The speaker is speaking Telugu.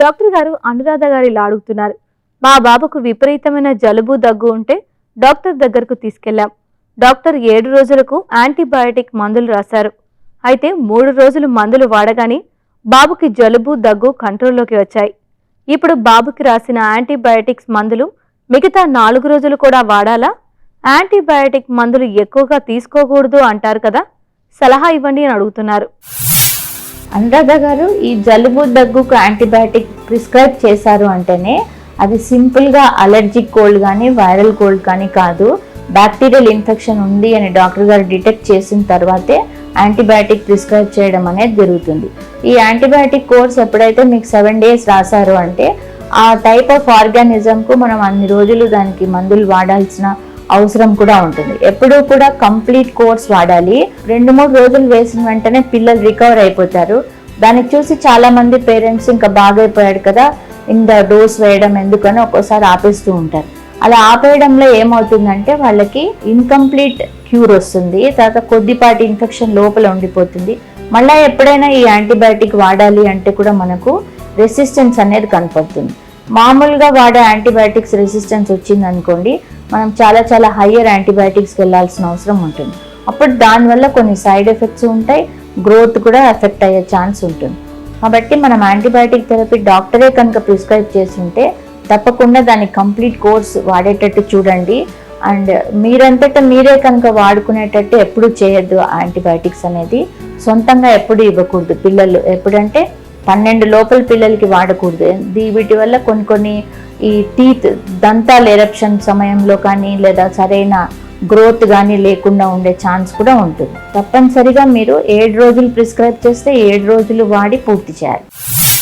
డాక్టర్ గారు అనురాధ గారు ఇలా అడుగుతున్నారు. మా బాబుకు విపరీతమైన జలుబు దగ్గు ఉంటే డాక్టర్ దగ్గరకు తీసుకెళ్లాం. డాక్టర్ 7 రోజులకు యాంటీబయాటిక్ మందులు రాశారు. అయితే 3 రోజులు మందులు వాడగానే బాబుకి జలుబు దగ్గు కంట్రోల్లోకి వచ్చాయి. ఇప్పుడు బాబుకి రాసిన యాంటీబయాటిక్స్ మందులు మిగతా 4 రోజులు కూడా వాడాలా? యాంటీబయాటిక్ మందులు ఎక్కువగా తీసుకోకూడదు అంటారు కదా, సలహా ఇవ్వండి అని అడుగుతున్నారు. అనురాధ గారు, ఈ జలుబు దగ్గుకు యాంటీబయాటిక్ ప్రిస్క్రైబ్ చేశారు అంటేనే అది సింపుల్గా అలర్జిక్ కోల్డ్ కానీ వైరల్ కోల్డ్ కానీ కాదు. బ్యాక్టీరియల్ ఇన్ఫెక్షన్ ఉంది అని డాక్టర్ గారు డిటెక్ట్ చేసిన తర్వాతే యాంటీబయాటిక్ ప్రిస్క్రైబ్ చేయడం అనేది జరుగుతుంది. ఈ యాంటీబయాటిక్ కోర్స్ ఎప్పుడైతే మీకు 7 days రాశారు అంటే ఆ టైప్ ఆఫ్ ఆర్గానిజంకు మనం అన్ని రోజులు దానికి మందులు వాడాల్సిన అవసరం కూడా ఉంటుంది. ఎప్పుడూ కూడా కంప్లీట్ కోర్స్ వాడాలి. 2-3 రోజులు వేసిన వెంటనే పిల్లలు రికవర్ అయిపోతారు. దానికి చూసి చాలా మంది పేరెంట్స్ ఇంకా బాగైపోయాడు కదా ఇంత డోస్ వేయడం ఎందుకని ఒక్కోసారి ఆపేస్తూ ఉంటారు. అలా ఆపేయడంలో ఏమవుతుందంటే వాళ్ళకి ఇన్కంప్లీట్ క్యూర్ వస్తుంది. తర్వాత కొద్దిపాటి ఇన్ఫెక్షన్ లోపల ఉండిపోతుంది. మళ్ళీ ఎప్పుడైనా ఈ యాంటీబయాటిక్ వాడాలి అంటే కూడా మనకు రెసిస్టెన్స్ అనేది కనపడుతుంది. మామూలుగా వాడే యాంటీబయాటిక్స్ రెసిస్టెన్స్ వచ్చింది అనుకోండి, మనం చాలా హయ్యర్ యాంటీబయాటిక్స్కి వెళ్ళాల్సిన అవసరం ఉంటుంది. అప్పుడు దానివల్ల కొన్ని సైడ్ ఎఫెక్ట్స్ ఉంటాయి, గ్రోత్ కూడా ఎఫెక్ట్ అయ్యే ఛాన్స్ ఉంటుంది. కాబట్టి మనం యాంటీబయాటిక్ థెరపీ డాక్టరే కనుక ప్రిస్క్రైబ్ చేస్తుంటే తప్పకుండా దాని కంప్లీట్ కోర్స్ వాడేటట్టు చూడండి. అండ్ మీరంతటా మీరే కనుక వాడుకునేటట్టు ఎప్పుడు చేయొద్దు. యాంటీబయాటిక్స్ అనేది సొంతంగా ఎప్పుడు ఇవ్వకూడదు. పిల్లలు ఎప్పుడంటే 12 లోపల పిల్లలకి వాడకూడదు. వీటి వల్ల కొన్ని ఈ టీత్ దంతాల ఎరప్షన్ సమయంలో కానీ లేదా సరైన గ్రోత్ కానీ లేకుండా ఉండే ఛాన్స్ కూడా ఉంటుంది. తప్పనిసరిగా మీరు 7 రోజులు ప్రిస్క్రైబ్ చేస్తే 7 రోజులు వాడి పూర్తి చేయాలి.